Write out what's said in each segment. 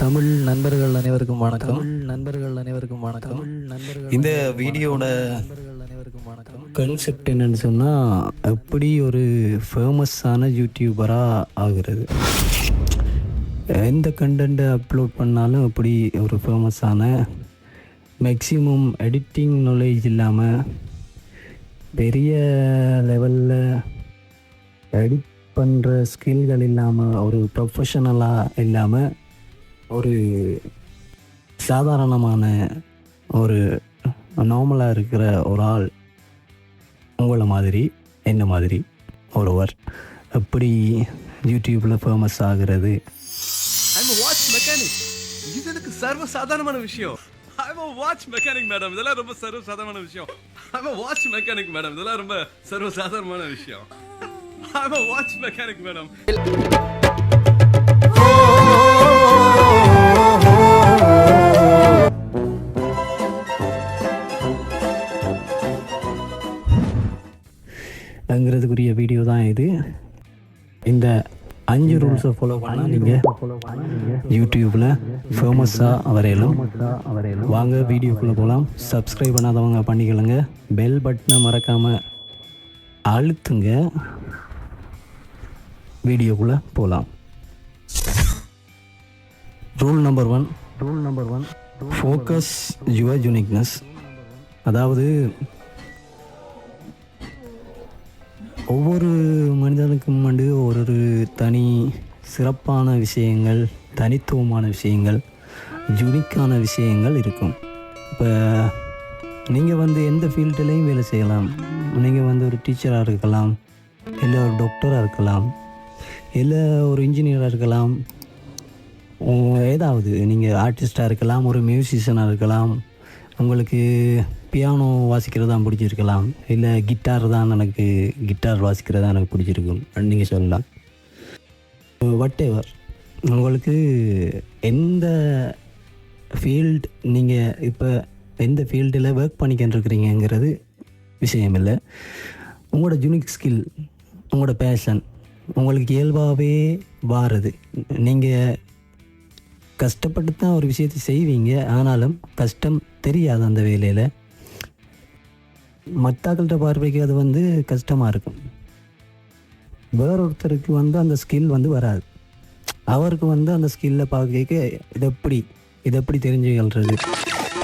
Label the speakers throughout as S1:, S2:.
S1: தமிழ் நண்பர்கள் அனைவருக்கும் வணக்கம். இந்த வீடியோட கான்செப்ட் என்னன்னு சொன்னால், எப்படி ஒரு ஃபேமஸான யூடியூபராக ஆகுறது. எந்த கண்டென்ட்டை அப்லோட் பண்ணாலும் எப்படி ஒரு ஃபேமஸான, மேக்ஸிமம் எடிட்டிங் நாலேஜ் இல்லாமல், பெரிய லெவலில் எடிட் பண்ணுற ஸ்கில்கள் இல்லாமல், ஒரு ப்ரொஃபஷனலாக இல்லாமல், ஒரு சாதாரணமான ஒரு நார்மலாக இருக்கிற ஒரு ஆள், உங்களை மாதிரி என்ன மாதிரி ஒருவர் எப்படி யூடியூப்பில் ஃபேமஸ் ஆகிறது.
S2: இது எனக்கு சர்வ சாதாரணமான விஷயம். I'm a watch mechanic madam, இதெல்லாம் ரொம்ப சர்வ சாதாரணமான விஷயம். I'm a watch mechanic madam, இதெல்லாம் ரொம்ப சர்வ சாதாரணமான விஷயம். I'm a watch mechanic madam.
S1: ங்கிறதுக்குரிய வீடியோ தான் இது. இந்த 5 ரூல்ஸை ஃபாலோ பண்ணால் நீங்கள் யூடியூப்பில் ஃபேமஸாக வரையலாம். வாங்க வீடியோக்குள்ளே போகலாம். சப்ஸ்கிரைப் பண்ணாதவங்க பண்ணிக்கலுங்க. பெல் பட்டனை மறக்காமல் அழுத்துங்க. வீடியோக்குள்ளே போகலாம். Rule number one, focus your uniqueness. அதாவது ஒவ்வொரு மனிதனுக்கும் ஒரு தனி சிறப்பான விஷயங்கள், தனித்துவமான விஷயங்கள், யூனிக்கான விஷயங்கள் இருக்கும். இப்போ நீங்கள் எந்த ஃபீல்டுலேயும் வேலை செய்யலாம். நீங்கள் ஒரு டீச்சராக இருக்கலாம், இல்லை ஒரு டாக்டராக இருக்கலாம், இல்லை ஒரு இன்ஜினியராக இருக்கலாம், ஏதாவது நீங்கள் ஆர்டிஸ்டாக இருக்கலாம், ஒரு மியூசிஷியனாக இருக்கலாம், உங்களுக்கு பியானோ வாசிக்கிறது தான் பிடிச்சிருக்கலாம், இல்லை கிட்டார் வாசிக்கிறது தான் எனக்கு பிடிச்சிருக்கும் நீங்கள் சொல்லலாம். வாட்டெவர் உங்களுக்கு எந்த ஃபீல்டு, நீங்கள் இப்போ எந்த ஃபீல்டில் ஒர்க் பண்ணிக்கிட்டு இருக்கிறீங்கிறது விஷயம் இல்லை. உங்களோட யூனிக் ஸ்கில், உங்களோட பேஷன் உங்களுக்கு இயல்பாகவே வாருது. நீங்கள் கஷ்டப்பட்டு தான் ஒரு விஷயத்தை செய்வீங்க, ஆனாலும் கஷ்டம் தெரியாது. அந்த வேலையில் மற்றாக்கள்கிட்ட பார்வைக்கு அது கஷ்டமாக இருக்கும். வேறொருத்தருக்கு அந்த ஸ்கில் வராது. அவருக்கு அந்த ஸ்கில்லை பார்க்க இதை எப்படி தெரிஞ்சுக்கிறது,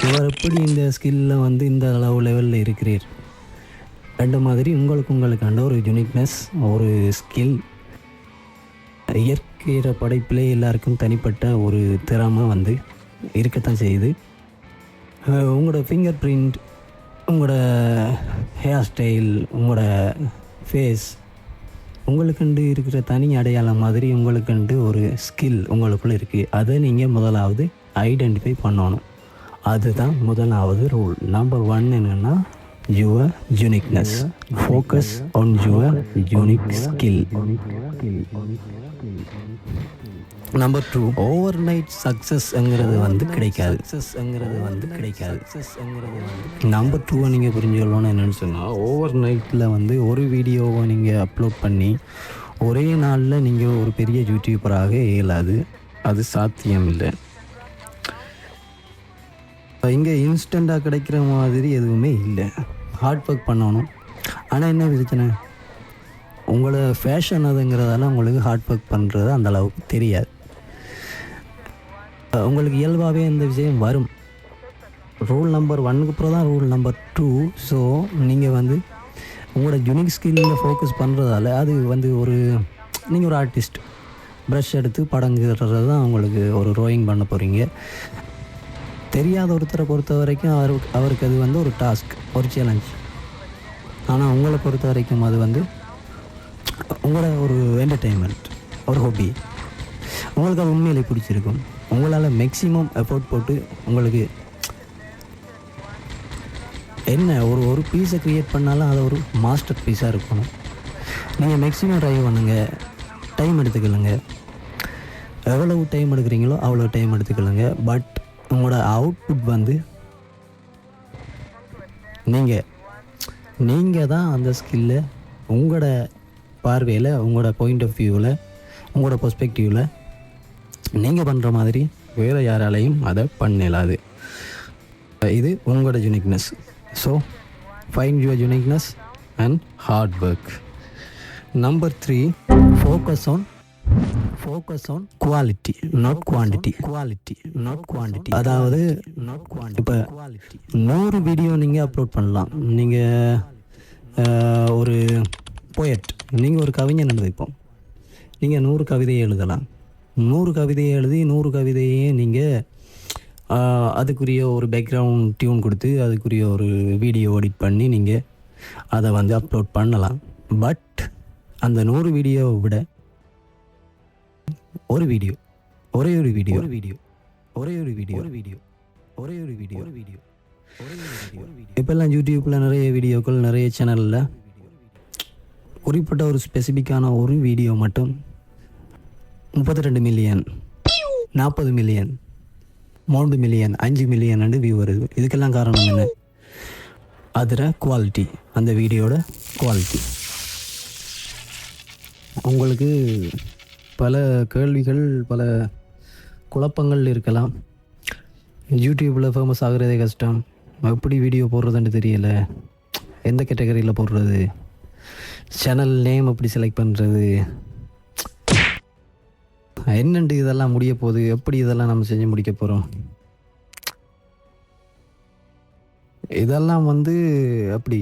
S1: இவர் எப்படி இந்த ஸ்கில்லில் இந்த அளவு லெவலில் இருக்கிறீர். ரெண்டு மாதிரி உங்களுக்காண்ட ஒரு யூனிக்னஸ், ஒரு ஸ்கில். இயற்கையிற படைப்பிலே எல்லாருக்கும் தனிப்பட்ட ஒரு திறமை இருக்கத்தான் செய்யுது. உங்களோட ஃபிங்கர் பிரிண்ட், உங்களோட ஹேர் ஸ்டைல், உங்களோட ஃபேஸ், உங்களுக்குண்டு இருக்கிற தனி அடையாளம் மாதிரி உங்களுக்குண்டு ஒரு ஸ்கில் உங்களுக்குள்ளே இருக்குது. அதை நீங்கள் முதலாவது ஐடென்டிஃபை பண்ணணும். அதுதான் முதலாவது ரூல். நம்பர் 1 என்னென்னா your uniqueness. Focus on your unique skill. Number 2, overnight சக்ஸஸ்ங்கிறது கிடைக்காது. நம்பர் 2 நீங்கள் புரிஞ்சுக்கணும்னு என்னென்னு சொன்னால், ஓவர் நைட்டில் ஒரு வீடியோவை நீங்கள் அப்லோட் பண்ணி ஒரே நாளில் நீங்கள் ஒரு பெரிய யூடியூபராக இயலாது. அது சாத்தியம் இல்லை. இங்கே இன்ஸ்டண்ட்டாக கிடைக்கிற மாதிரி எதுவுமே இல்லை. ஹார்ட் ஒர்க் பண்ணணும். ஆனால் என்ன பிரச்சனை, உங்களோட ஃபேஷன் அதுங்கிறதால உங்களுக்கு ஹார்ட் ஒர்க் பண்ணுறது அந்த அளவுக்கு தெரியாது. உங்களுக்கு இயல்பாகவே இந்த விஷயம் வரும். ரூல் நம்பர் 1க்கு அப்புறம் தான் ரூல் நம்பர் 2. ஸோ நீங்கள் உங்களோட யூனிக் ஸ்கில்லில் ஃபோக்கஸ் பண்ணுறதால அது நீங்கள் ஒரு ஆர்டிஸ்ட், ப்ரஷ் எடுத்து படங்கிறது தான் உங்களுக்கு ஒரு ட்ராயிங் பண்ண போகிறீங்க. தெரியாத ஒருத்தரை பொறுத்த வரைக்கும் அவருக்கு அது ஒரு டாஸ்க், ஒரு சேலஞ்ச். ஆனால் உங்களை பொறுத்த வரைக்கும் அது உங்களோட ஒரு என்டர்டெயின்மெண்ட், ஒரு ஹாபி. உங்களுக்கு அது உண்மையிலே பிடிச்சிருக்கும். உங்களால் மேக்ஸிமம் எஃபோர்ட் போட்டு உங்களுக்கு என்ன ஒரு பீஸை க்ரியேட் பண்ணாலும் அது ஒரு மாஸ்டர் பீஸாக இருக்கணும். நீங்கள் மேக்ஸிமம் ட்ரை பண்ணுங்கள், டைம் எடுத்துக்கலுங்க. எவ்வளவு டைம் எடுக்கிறீங்களோ அவ்வளோ டைம் எடுத்துக்கலுங்க. பட் உங்களோட அவுட்புட் நீங்கள் தான் அந்த ஸ்கில்லை உங்களோட பார்வையில், உங்களோட பாயிண்ட் ஆஃப் வியூவில், உங்களோட பெர்ஸ்பெக்டிவில் நீங்கள் பண்ணுற மாதிரி வேறு யாராலையும் அதை பண்ணலாது. இது உங்களோட uniqueness. So find your uniqueness and hard work. Number 3, focus on quality not quantity. அதாவது இப்போ 100 வீடியோ நீங்கள் அப்லோட் பண்ணலாம். நீங்கள் ஒரு போயட், நீங்கள் ஒரு கவிஞன் வைப்போம், நீங்கள் 100 கவிதையை எழுதலாம். 100 கவிதையை எழுதி 100 கவிதையே நீங்கள் அதுக்குரிய ஒரு பேக்ரவுண்ட் டியூன் கொடுத்து அதுக்குரிய ஒரு வீடியோ எடிட் பண்ணி நீங்கள் அதை வந்து அப்லோட் பண்ணலாம். பட் அந்த 100 வீடியோவை விட ஒரு வீடியோ இப்போல்லாம் யூடியூப்பில் நிறைய வீடியோக்கள், நிறைய சேனலில் குறிப்பிட்ட ஒரு ஸ்பெசிஃபிக்கான ஒரு வீடியோ மட்டும் 32 million, 40 million, 3 million, 5 million view வருது. இதுக்கெல்லாம் காரணம் என்ன? அதில் குவாலிட்டி, அந்த வீடியோட குவாலிட்டி. உங்களுக்கு பல கேள்விகள், பல குழப்பங்கள் இருக்கலாம். யூடியூப்பில் ஃபேமஸ் ஆகிறதே கஷ்டம், எப்படி வீடியோ போடுறதுன்னு தெரியல, எந்த கேட்டகரியில் போடுறது, சேனல் நேம் எப்படி செலக்ட் பண்ணுறது, என்னண்டு இதெல்லாம் முடிய போகுது, எப்படி இதெல்லாம் நம்ம செஞ்சு முடிக்க போகிறோம். இதெல்லாம் வந்து அப்படி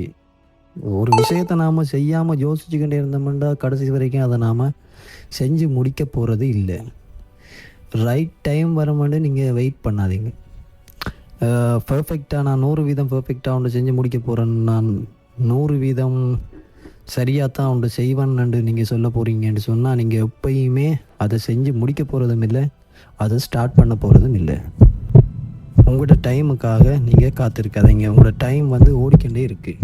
S1: ஒரு விஷயத்தை நாம் செய்யாமல் யோசிச்சுக்கிட்டே இருந்தோம்னா கடைசி வரைக்கும் அதை நாம் செஞ்சு முடிக்க போகிறது இல்லை. ரைட் டைம் வரமாட்டு நீங்கள் வெயிட் பண்ணாதீங்க. பர்ஃபெக்டாக நான் 100% பர்ஃபெக்டாக ஒன்று செஞ்சு முடிக்க போகிறேன், நான் 100% சரியாக தான் ஒன்று செய்வேன்னு நீங்கள் சொல்ல போகிறீங்கன்னு சொன்னால் நீங்கள் எப்பயுமே அதை செஞ்சு முடிக்க போகிறதும் இல்லை, அதை ஸ்டார்ட் பண்ண போகிறதும் இல்லை. உங்களோட டைமுக்காக நீங்கள் காத்திருக்காதீங்க. உங்களோட டைம் வந்து ஓடிக்கிட்டே இருக்குது.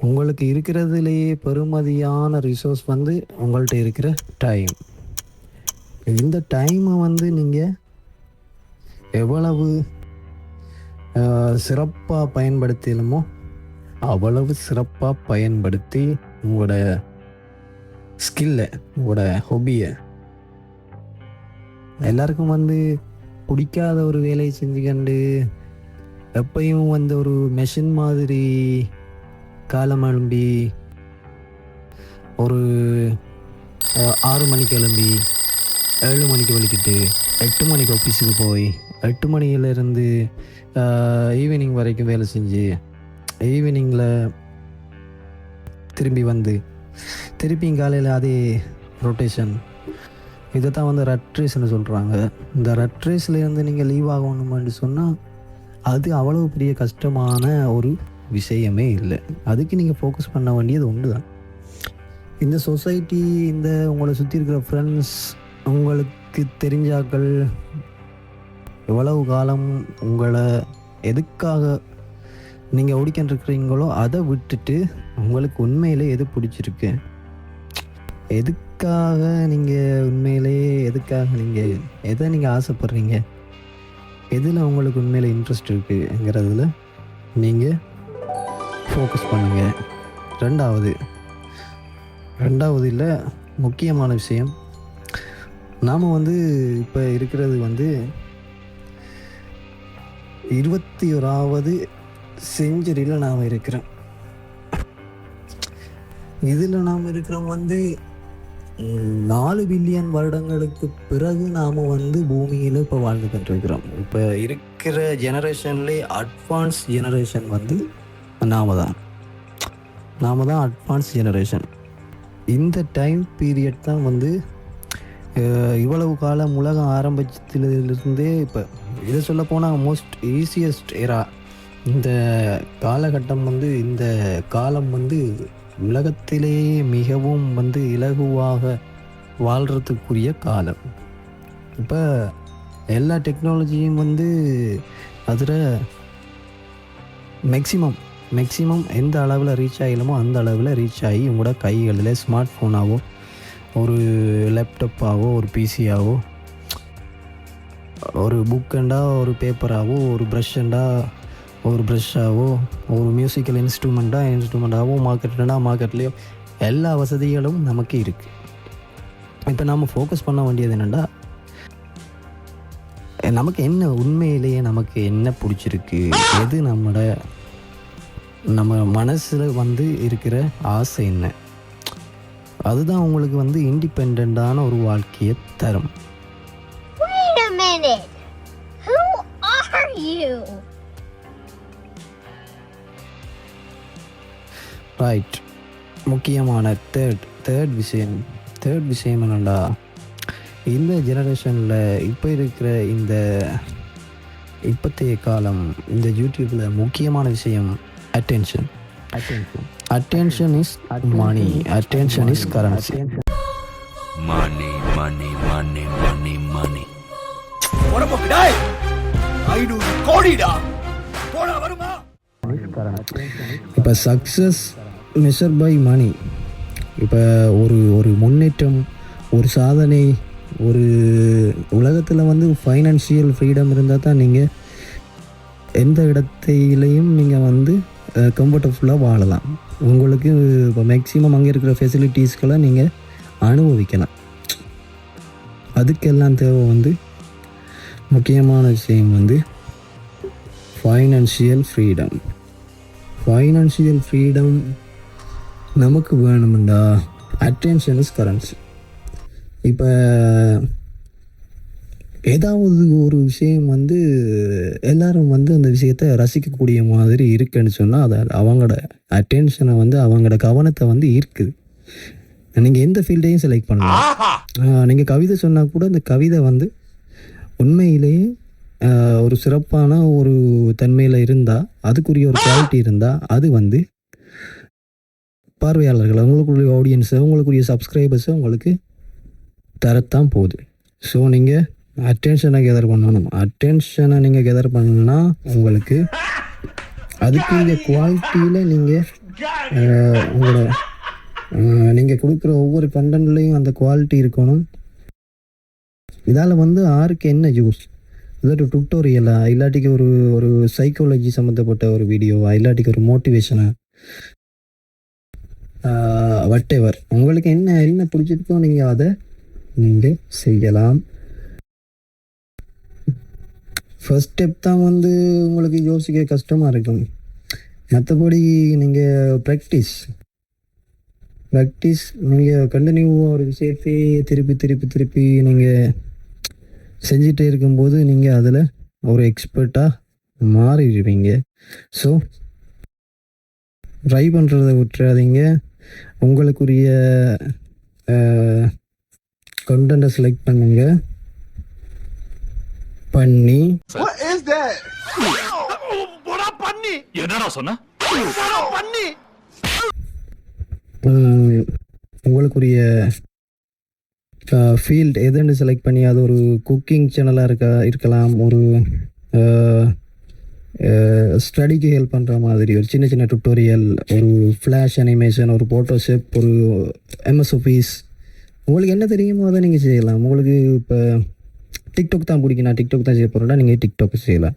S1: உங்களுக்கு இருக்கிறதுலேயே பெருமதியான ரிசோர்ஸ் வந்து உங்கள்கிட்ட இருக்கிற டைம். இந்த டைமை வந்து நீங்கள் எவ்வளவு சிறப்பாக பயன்படுத்தணுமோ அவ்வளவு சிறப்பாக பயன்படுத்தி உங்களோட ஸ்கில்லை, உங்களோட ஹொபியை, எல்லாருக்கும் வந்து பிடிக்காத ஒரு வேலையை செஞ்சுக்கண்டு எப்பயும் வந்து ஒரு மெஷின் மாதிரி காலம் எழும்பி ஒரு 6 மணிக்கு எழும்பி 7 மணிக்கு வலிக்கிட்டு 8 மணிக்கு ஆஃபீஸுக்கு போய் 8 மணியிலேருந்து ஈவினிங் வரைக்கும் வேலை செஞ்சு ஈவினிங்கில் திரும்பி வந்து திருப்பியும் காலையில் அதே ரொட்டேஷன், இதை தான் வந்து ரட் ரேஸ்ன்னு சொல்கிறாங்க. இந்த ரட் ரேஸ்லேருந்து நீங்கள் லீவ் ஆகணும்னு சொன்னால் அது அவ்வளோ பெரிய கஷ்டமான ஒரு விஷயமே இல்லை. அதுக்கு நீங்கள் ஃபோக்கஸ் பண்ண வேண்டியது ஒன்று தான். இந்த சொசைட்டி, இந்த உங்களை சுற்றி இருக்கிற ஃப்ரெண்ட்ஸ், உங்களுக்கு தெரிஞ்சாக்கள் எவ்வளவு காலம் உங்களை எதுக்காக நீங்கள் ஓடிக்கிட்டுருக்கிறீங்களோ அதை விட்டுட்டு உங்களுக்கு உண்மையிலே எது பிடிச்சிருக்கு, எதுக்காக நீங்கள் உண்மையிலே எதை நீங்கள் ஆசைப்படுறீங்க, எதில் உங்களுக்கு உண்மையிலே இன்ட்ரெஸ்ட் இருக்குங்கிறதுல நீங்கள் ஃபோக்கஸ் பண்ணுங்கள். ரெண்டாவது இல்லை, முக்கியமான விஷயம், நாம் வந்து இப்போ இருக்கிறது வந்து 21வது செஞ்சுரியில் நாம் இருக்கிறோம். இதில் நாம் இருக்கிறோம் வந்து 4 பில்லியன் வருடங்களுக்கு பிறகு நாம் வந்து பூமியில் இப்போ வாழ்ந்துக்கிட்டு இருக்கிறோம். இப்போ இருக்கிற ஜெனரேஷன்லேயே அட்வான்ஸ் ஜெனரேஷன் வந்து நாம தான் அட்வான்ஸ் ஜெனரேஷன். இந்த டைம் பீரியட் தான் வந்து இவ்வளவு காலம் உலகம் ஆரம்பிச்சதுலேருந்தே இப்போ இதை சொல்ல போனால் மோஸ்ட் ஈஸியஸ்ட் எரா. இந்த காலகட்டம் வந்து, இந்த காலம் வந்து உலகத்திலேயே மிகவும் வந்து இலகுவாக வாழ்கிறதுக்குரிய காலம். இப்போ எல்லா டெக்னாலஜியும் வந்து அதில் மேக்ஸிமம் எந்த அளவில் ரீச் ஆகலுமோ அந்த அளவில் ரீச் ஆகி உங்களோட கைகளில் ஸ்மார்ட் ஃபோனாவோ, ஒரு லேப்டாப்பாவோ, ஒரு பிசியாவோ, ஒரு புக்கண்டா ஒரு பேப்பராகவோ, ஒரு ப்ரஷ்ஷாவோ, ஒரு மியூசிக்கல் இன்ஸ்ட்ருமெண்ட்டாகவோ, மார்க்கெட்லேயோ எல்லா வசதிகளும் நமக்கு இருக்குது. இப்போ நாம் ஃபோக்கஸ் பண்ண வேண்டியது என்னென்னா, நமக்கு என்ன உண்மையிலேயே நமக்கு என்ன பிடிச்சிருக்கு, எது நம்ம மனசில் வந்து இருக்கிற ஆசை என்ன, அதுதான் உங்களுக்கு வந்து இண்டிபெண்டான ஒரு வாழ்க்கையை தரும்.
S3: Wait a minute. Who are you?
S1: Right. முக்கியமான தேர்ட் விஷயம் என்னடா, இந்த ஜெனரேஷனில் இப்போ இருக்கிற இந்த இப்போத்தைய காலம் இந்த யூடியூப்பில் முக்கியமான விஷயம் attention is money, attention is currency.
S4: Money, money, money, money, money.
S1: இப்போ சக்ஸஸ் மெஷர் பை மணி. இப்போ ஒரு முன்னேற்றம், ஒரு சாதனை, ஒரு உலகத்தில் வந்து ஃபைனான்ஷியல் ஃப்ரீடம் இருந்தால் தான் நீங்கள் எந்த இடத்திலையும் நீங்கள் வந்து கம்ஃபர்டபுளாக வாழலாம். உங்களுக்கு இப்போ மேக்ஸிமம் அங்கே இருக்கிற ஃபெசிலிட்டிஸ்களை நீங்கள் அனுபவிக்கலாம். அதுக்கெல்லாம் தேவை வந்து முக்கியமான விஷயம் வந்து ஃபைனான்ஷியல் ஃப்ரீடம் நமக்கு வேணும்டா. Attention is currency. இப்போ ஏதாவது ஒரு விஷயம் வந்து எல்லாரும் வந்து அந்த விஷயத்தை ரசிக்கக்கூடிய மாதிரி இருக்குன்னு சொன்னால் அதை அவங்களோட அட்டென்ஷனை வந்து அவங்களோட கவனத்தை வந்து ஈர்க்குது. நீங்கள் எந்த ஃபீல்டையும் செலக்ட் பண்ணலாம். நீங்கள் கவிதை சொன்னால் கூட அந்த கவிதை வந்து உண்மையிலேயே ஒரு சிறப்பான ஒரு தன்மையில் இருந்தால், அதுக்குரிய ஒரு குவாலிட்டி இருந்தால், அது வந்து பார்வையாளர்கள், உங்களுக்குரிய ஆடியன்ஸை, உங்களுக்குரிய சப்ஸ்கிரைபர்ஸை உங்களுக்கு தரத்தான் போகுது. ஸோ நீங்கள் அட்டென்ஷனை கெதர் பண்ணணும். அட்டென்ஷனை நீங்கள் கெதர் பண்ணணும்னா உங்களுக்கு அதுக்குரிய குவாலிட்டியில் நீங்கள் உங்களோட நீங்கள் கொடுக்குற ஒவ்வொரு கண்டென்ட்லேயும் அந்த குவாலிட்டி இருக்கணும். இதால் வந்து யாருக்கு என்ன யூஸ், இல்லாட்டி டுட்டோரியலா, இல்லாட்டிக்கு ஒரு சைக்காலஜி சம்மந்தப்பட்ட ஒரு வீடியோவா, இல்லாட்டிக்கு ஒரு மோட்டிவேஷனா, வட்டெவர் உங்களுக்கு என்ன பிடிச்சிருக்கோ நீங்கள் அதை நீங்கள் செய்யலாம். ஃபர்ஸ்ட் ஸ்டெப் தான் வந்து உங்களுக்கு யோசிக்க கஷ்டமாக இருக்கும். மற்றபடி நீங்கள் ப்ராக்டிஸ் நீங்கள் கண்டினியூவாக ஒரு விஷயத்தையே திருப்பி நீங்கள் செஞ்சிட்டே இருக்கும்போது நீங்கள் அதில் ஒரு எக்ஸ்பர்ட்டாக மாறிடுவீங்க. ஸோ ட்ரை பண்ணுறதை விட்டுறாதீங்க. உங்களுக்குரிய கண்டென்ட்டை செலக்ட் பண்ணி உங்களுக்குரிய ஃபீல்ட் எதுன்னு செலக்ட் பண்ணி, அது ஒரு குக்கிங் சேனலாக இருக்கலாம், ஒரு ஸ்டடிக்கு ஹெல்ப் பண்ணுற மாதிரி ஒரு சின்ன டுட்டோரியல், ஒரு ஃப்ளாஷ் அனிமேஷன், ஒரு ஃபோட்டோஷாப், ஒரு MS Office, உங்களுக்கு என்ன தெரியுமோ அதை நீங்கள் செய்யலாம். உங்களுக்கு இப்போ டிக்டாக் தான் பிடிக்கும், நான் டிக்டாக் தான் செய்ய போகிறேன்னா நீங்கள் டிக்டாக் செய்யலாம்.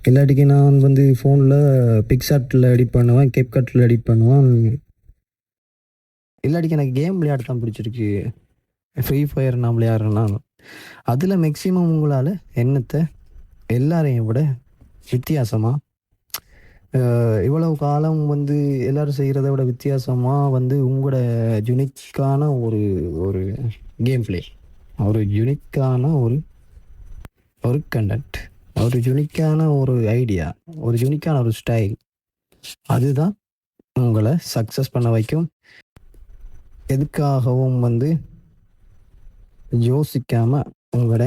S1: இல்லாட்டிக்கு நான் வந்து ஃபோனில் பிக்சார்ட்டில் எடிட் பண்ணுவேன், கேப்கட்டில் எடிட் பண்ணுவேன். இல்லாட்டிக்கு எனக்கு கேம் விளையாட தான் பிடிச்சிருக்கு, ஃப்ரீ ஃபயர் நான் விளையாடுறேன்னா அதில் மேக்ஸிமம் உங்களால் என்னத்தை எல்லாரையும் விட வித்தியாசமாக, இவ்வளவு காலம் வந்து எல்லோரும் செய்கிறத விட வித்தியாசமாக வந்து உங்களோட யுனிக்கான ஒரு கேம் பிளே, ஒரு யுனிக்கான ஒரு கண்டென்ட், ஒரு யுனிக்கான ஒரு ஐடியா, ஒரு யுனிக்கான ஒரு ஸ்டைல், அதுதான் உங்களை சக்ஸஸ் பண்ண வைக்கும். எதுக்காகவும் வந்து யோசிக்காமல் உங்களோட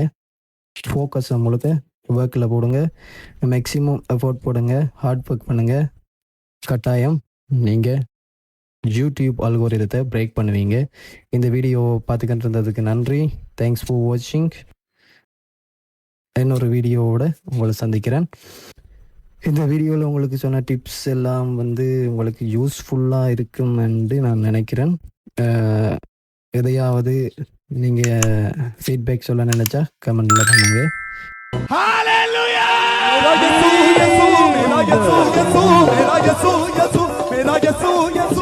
S1: ஃபோக்கஸை முழுக்க ஒர்க்கில் போடுங்க, மேக்ஸிமம் எஃபோர்ட் போடுங்க, ஹார்ட் ஒர்க் பண்ணுங்கள். கட்டாயம் நீங்கள் யூடியூப் அல்கோரிதத்தை பிரேக் பண்ணுவீங்க. இந்த வீடியோ பார்த்துக்கிட்டு இருந்ததுக்கு நன்றி. தேங்க்ஸ் ஃபார் வாட்சிங். இன்னொரு வீடியோவோட உங்களை சந்திக்கிறேன். இந்த வீடியோவில் உங்களுக்கு சொன்ன டிப்ஸ் எல்லாம் வந்து உங்களுக்கு யூஸ்ஃபுல்லாக இருக்கும் என்று நான் நினைக்கிறேன். எதையாவது நீங்கள் ஃபீட்பேக் சொல்ல நினச்சா கமெண்டில் பண்ணுங்கள்.
S5: Hallelujah! Mera Yesu, Yesu, Mera Yesu, Yesu, Mera Yesu, Yesu, Mera Yesu, Yesu.